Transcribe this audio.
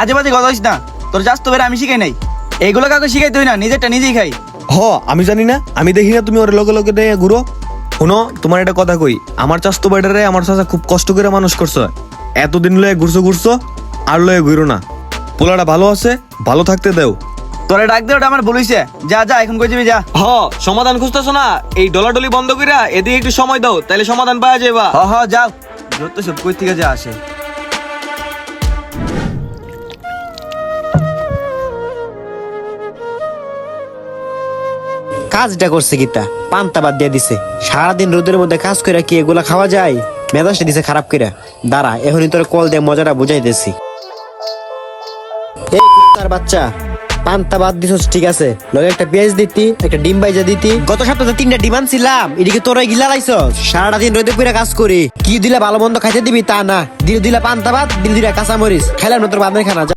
আজে বাজে কথা হইস না, তোর চাস্তো বেড়ে আমি শিখাই নাই, এইগুলো কাউকে শিখাইতে হই না, নিজেরটা নিজেই খাই। হ আমি জানি না, আমি দেখি না তুমি ওর লগে লগে নিয়ে ঘুরো। শুনো, তোমার একটা কথা কই, আমার চাস্তো বাইটারে আমার চাচা খুব কষ্ট করে মানুষ করছে, এতদিন লয়ে ঘুরছো আর লয়ে ঘুরো না। পোলাটা ভালো আছে, ভালো থাকতে দেও। তোরে ডাক দে, ওটা আমার বলিছে। যা যা, এখন কই যাবি, যা। হ সমাধান খুঁজতেছো না, এই ডলাডলি বন্ধ কইরা এদিকে একটু সময় দাও, তাইলে সমাধান পাওয়া যাবে। হ হ যাও, যত সব কই থেকে যা আসে। কাজটা করছে কিতা, পান্তা বাদ দিয়ে দিছে। সারাদিন রোদের মধ্যে কাজ করে কি এগুলা খাওয়া যায়? মেজাজটা দিছে খারাপ করে। দাঁড়া, এখনই তোর কল দিয়ে মজাটা বুঝাইতেছি। এই কুত্তার বাচ্চা, পান্তা বাদ দিছস ঠিক আছে, লগে একটা পেঁয়াজ দিতি, একটা ডিম বাইজা দিতি। গত সপ্তাহে 3টা ডিম আনছিলাম, এদিকে তোরাই গিলা লাইছস। সারাটা দিন রোদে পুরা কাজ করি, কি দিলে ভালো মন্দ খাইতে দিবি তা না, দিলে পান্তা ভাত, দিলে কাঁচা মরিচ, খাইলাম না তোর বাদের খানা।